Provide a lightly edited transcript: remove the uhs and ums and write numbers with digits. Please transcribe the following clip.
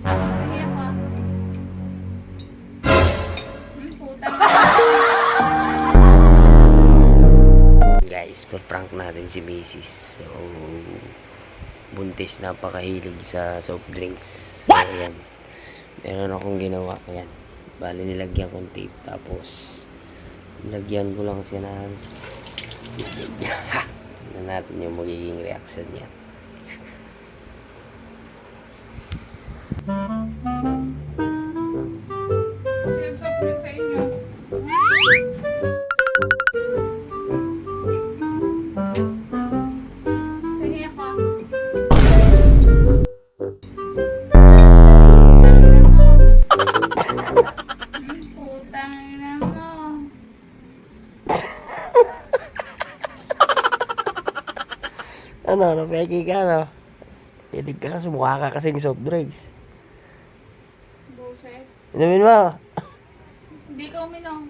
Iyak ka. Putang. Guys, pa-prank natin si Mrs. So, buntis, napakahilig sa soft drinks. So, ayan. Meron akong ginawa. Ayan. Bali, nilagyan kong tape. Tapos, nilagyan ko lang siya ng bisig. Tignan natin yung magiging reaction niya. Sinagsobrang sa inyo. Iyak ka. Putang ina mo. Ano, napeki ka, no? Hilig ka, sumukha ka kasing soft drinks. Buset. Inumin mo. Hindi ka uminom.